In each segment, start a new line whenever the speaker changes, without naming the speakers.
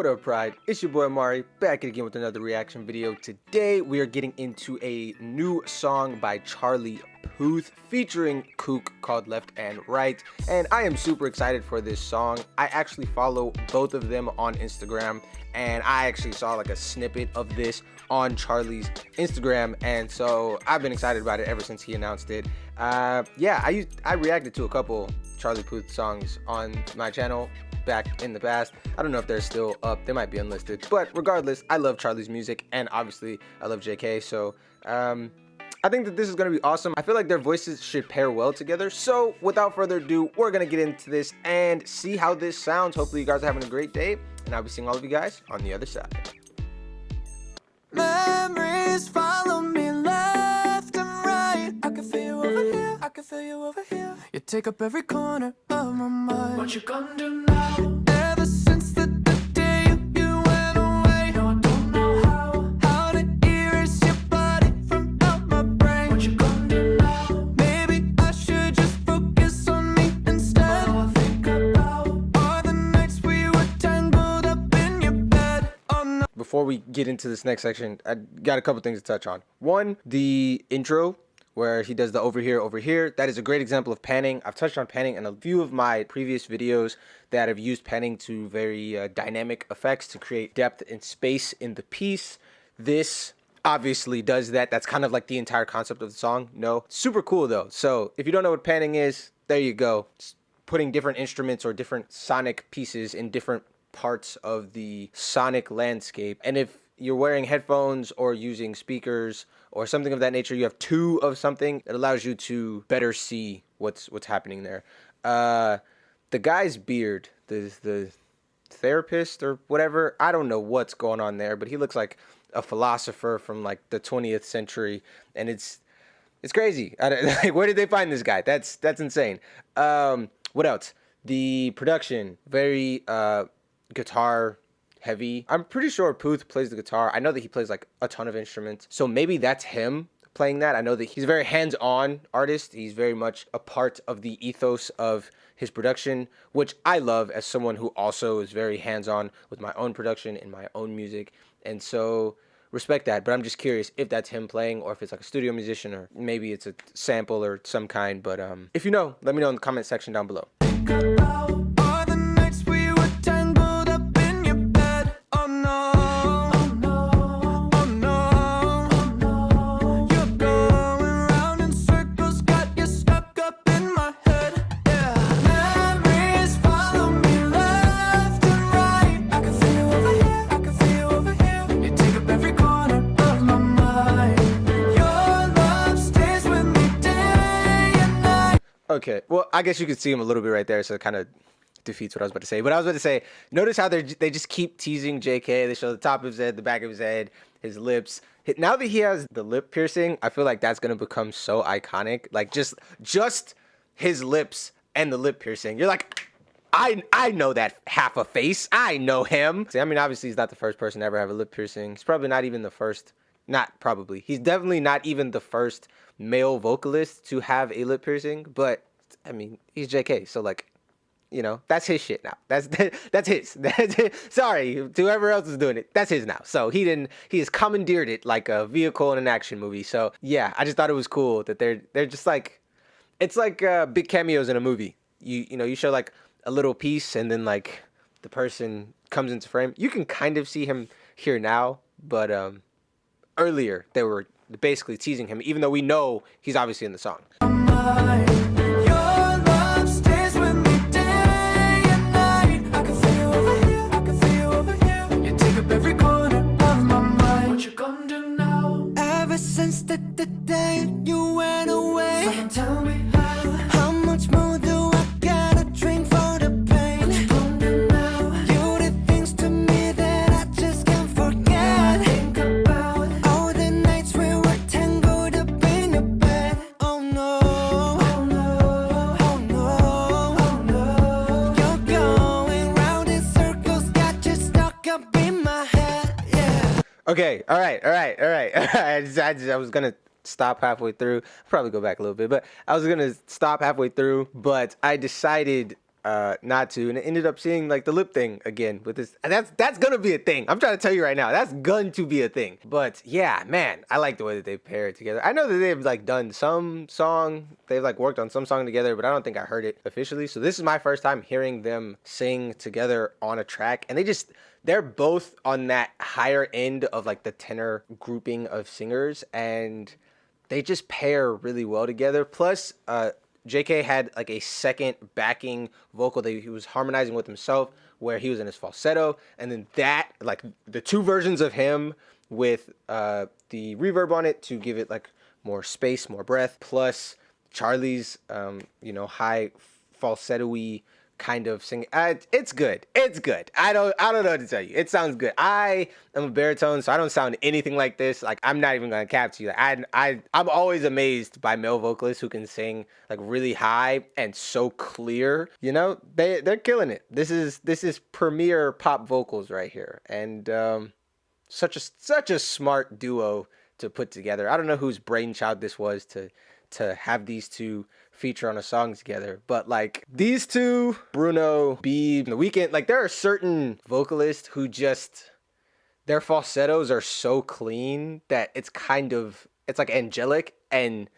What up, Pride? It's your boy Amari, back again with another reaction video. Today we are getting into a new song by Charlie Puth featuring Jungkook called Left and Right, and I am super excited for this song. I actually follow both of them on Instagram, and I actually saw like a snippet of this on Charlie's Instagram, and so I've been excited about it ever since he announced it. Yeah, I reacted to a couple Charlie Puth songs on my channel back in the past. I don't know if they're still up, they might be unlisted, but regardless, I love Charlie's music, and obviously I love JK, so I think that this is going to be awesome. I feel like their voices should pair well together, so without further ado, we're going to get into this and see how this sounds. Hopefully you guys are having a great day, and I'll be seeing all of you guys on the other side.
Memories follow me left and right. I can feel you over here, I can feel you over here. You take up every corner of my mind. What you gonna do now? Ever since the day you went away, no, I don't know how to erase your body from out my brain. What you gonna do now? Maybe I should just focus on me instead. All I think about are the nights we were tangled up in your bed. Oh no.
Before we get into this next section, I got a couple things to touch on. One, the intro where he does the over here. That is a great example of panning. I've touched on panning in a few of my previous videos that have used panning to very dynamic effects to create depth and space in the piece. This obviously does that. That's kind of like the entire concept of the song. No, super cool though. So if you don't know what panning is, there you go. It's putting different instruments or different sonic pieces in different parts of the sonic landscape. And if you're wearing headphones or using speakers or something of that nature, you have two of something, it allows you to better see what's happening there. The guy's beard, the therapist or whatever, I don't know what's going on there, but he looks like a philosopher from like the 20th century, and it's crazy. Like, where did they find this guy? That's insane. What else? The production, very guitar heavy. I'm pretty sure Puth plays the guitar. I know that he plays like a ton of instruments, so maybe that's him playing that. I know that he's a very hands-on artist. He's very much a part of the ethos of his production, which I love as someone who also is very hands-on with my own production and my own music, and so respect that. But I'm just curious if that's him playing or if it's like a studio musician or maybe it's a sample or some kind. But if you know, let me know in the comment section down below. Okay, well, I guess you could see him a little bit right there, so it kind of defeats what I was about to say. But I was about to say, notice how they just keep teasing JK. They show the top of his head, the back of his head, his lips. Now that he has the lip piercing, I feel like that's going to become so iconic. Like, just his lips and the lip piercing. You're like, I know that half a face. I know him. See, I mean, obviously, he's not the first person to ever have a lip piercing. He's probably not even the first. Not probably. He's definitely not even the first male vocalist to have a lip piercing, but I mean, he's JK, so like, you know, that's his shit now. That's his. That's his. Sorry to whoever else is doing it. That's his now. So he has commandeered it like a vehicle in an action movie. So yeah, I just thought it was cool that they're just like, it's like big cameos in a movie. You know, you show like a little piece and then like the person comes into frame. You can kind of see him here now, but earlier they were basically teasing him, even though we know he's obviously in the song.
Ever since the day you went away, so tell me how much more do I gotta drink for the pain? What you gonna do now? You did things to me that I just can't forget. I think about all the nights we were tangled up in your bed. Oh no, oh no, oh no, oh no. You're going round in circles, got you stuck up in my head. Yeah.
Okay, all right. I was gonna stop halfway through. I'll probably go back a little bit, but I was gonna stop halfway through, but I decided not to, and it ended up seeing like the lip thing again with this. And that's gonna be a thing. I'm trying to tell you right now, that's going to be a thing. But yeah, man, I like the way that they pair it together. I know that they've like done some song, they've like worked on some song together, but I don't think I heard it officially. So this is my first time hearing them sing together on a track, and they're both on that higher end of like the tenor grouping of singers, and they just pair really well together. Plus, JK had like a second backing vocal that he was harmonizing with himself, where he was in his falsetto, and then that, like the two versions of him with the reverb on it to give it like more space, more breath, plus Charlie's high falsetto-y kind of singing. It's good. It's good. I don't know what to tell you. It sounds good. I am a baritone, so I don't sound anything like this. Like, I'm not even gonna cap to you. I'm always amazed by male vocalists who can sing like really high and so clear. You know, they're killing it. This is premier pop vocals right here, and such a smart duo to put together. I don't know whose brainchild this was to have these two feature on a song together, but like these two, Bruno, B, The Weeknd, like there are certain vocalists who just, their falsettos are so clean that it's like angelic, and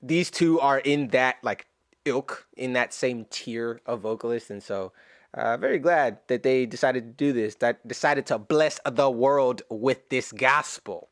these two are in that like ilk, in that same tier of vocalists. And so very glad that they decided to do this, that decided to bless the world with this gospel.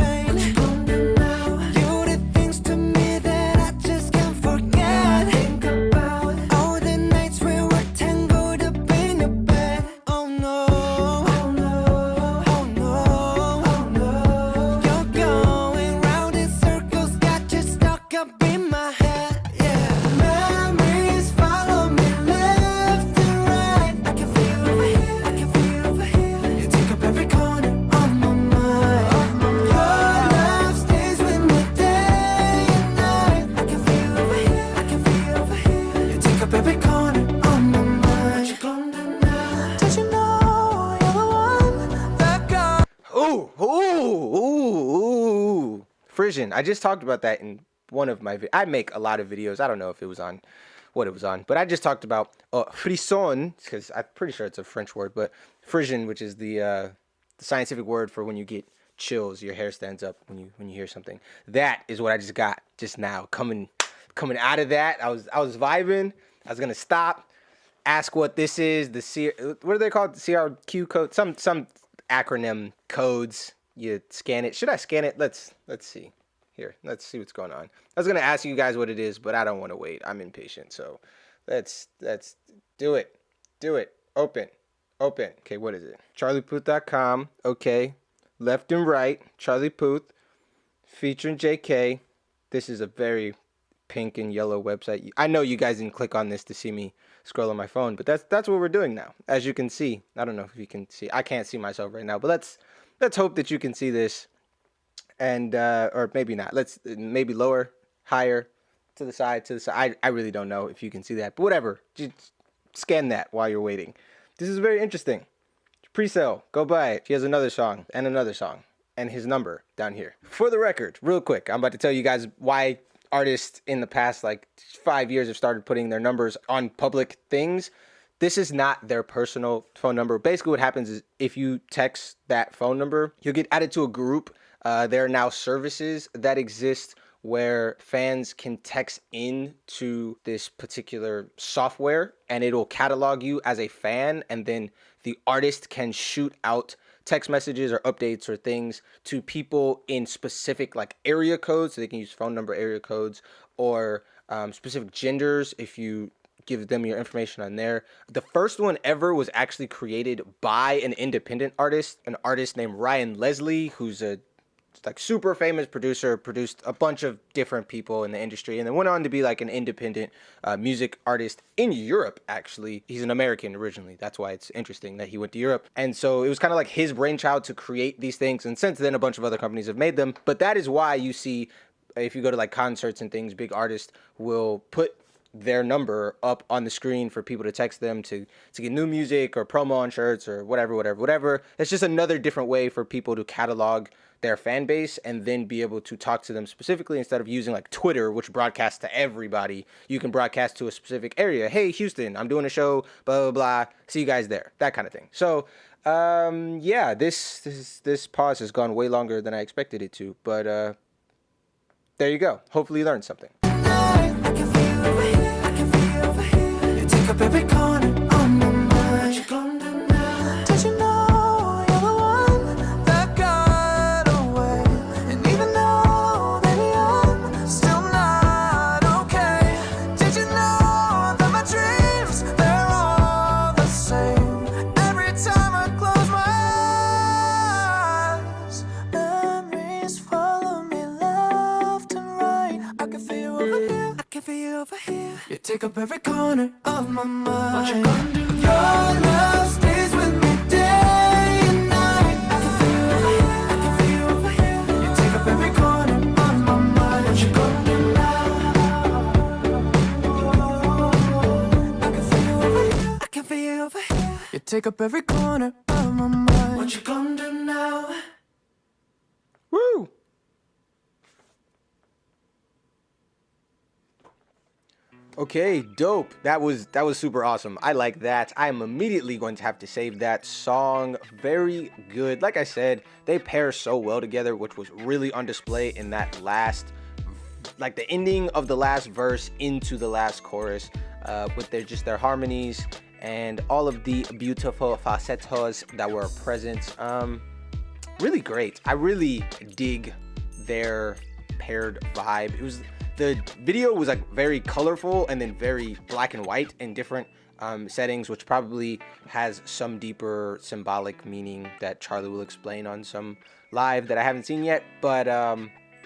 Frisian. I just talked about that in one of my I make a lot of videos. I don't know if it was on what it was on, but I just talked about frisson, because I'm pretty sure it's a French word, but Frisian, which is the scientific word for when you get chills, your hair stands up when you hear something. That is what I just got just now. Coming out of that, I was vibing. I was gonna stop, ask what this is. What are they called? CRQ code? Some acronym codes. You scan it. Should I scan it? Let's see. Here, let's see what's going on. I was gonna ask you guys what it is, but I don't want to wait. I'm impatient, so let's do it. Do it. Open. Okay, what is it? CharliePuth.com. Okay, left and right. Charlie Puth, featuring JK. This is a very pink and yellow website. I know you guys didn't click on this to see me scroll on my phone, but that's what we're doing now. As you can see, I don't know if you can see. I can't see myself right now, but let's hope that you can see this, and or maybe not. Let's maybe lower, higher, to the side. I really don't know if you can see that, but whatever. Just scan that while you're waiting. This is very interesting. Pre-sale. Go buy it. He has another song and his number down here. For the record, real quick, I'm about to tell you guys why artists in the past like 5 years have started putting their numbers on public things. This is not their personal phone number. Basically what happens is if you text that phone number, you'll get added to a group. There are now services that exist where fans can text in to this particular software and it'll catalog you as a fan, and then the artist can shoot out text messages or updates or things to people in specific like area codes, so they can use phone number area codes, or specific genders if you give them your information on there. The first one ever was actually created by an independent artist, an artist named Ryan Leslie, who's a like super famous producer, produced a bunch of different people in the industry, and then went on to be like an independent music artist in Europe. Actually, he's an American originally. That's why it's interesting that he went to Europe. And so it was kind of like his brainchild to create these things, and since then a bunch of other companies have made them. But that is why you see, if you go to like concerts and things, big artists will put their number up on the screen for people to text them to get new music or promo on shirts or whatever. It's just another different way for people to catalog their fan base and then be able to talk to them specifically instead of using like Twitter, which broadcasts to everybody. You can broadcast to a specific area. Hey, Houston, I'm doing a show, blah, blah, blah. See you guys there. That kind of thing. So, yeah, this pause has gone way longer than I expected it to, but there you go. Hopefully you learned something.
I can feel you over here, I can feel you over here. You take up every corner of my mind. What you gonna do now? Don't you know you're the one that got away? And even though, baby, I'm still not okay. Did you know that my dreams, they're all the same? Every time I close my eyes, memories follow me left and right. I can feel you over here, I can feel you over here. You take up every corner of my mind. What you gonna do? Your love stays with me day and night. I can feel you over here, I can feel you over here. You take up every corner of my mind. What you gonna do now? I can feel you over here, I can feel you over here. You take up every corner of my mind. What you gonna do now?
Woo! Okay, dope. That was super awesome. I like that. I am immediately going to have to save that song. Very good. Like I said, they pair so well together, which was really on display in that last, like the ending of the last verse into the last chorus, with their harmonies and all of the beautiful falsettos that were present. Really great. I really dig their paired vibe. The video was like very colorful and then very black and white in different settings, which probably has some deeper symbolic meaning that Charlie will explain on some live that I haven't seen yet. But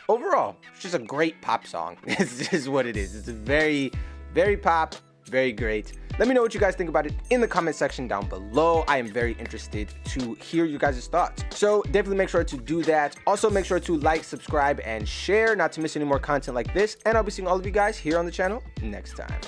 overall, it's just a great pop song. It's just what it is. It's a very, very pop, very great. Let me know what you guys think about it in the comment section down below. I am very interested to hear you guys' thoughts. So definitely make sure to do that. Also make sure to like, subscribe, and share not to miss any more content like this. And I'll be seeing all of you guys here on the channel next time.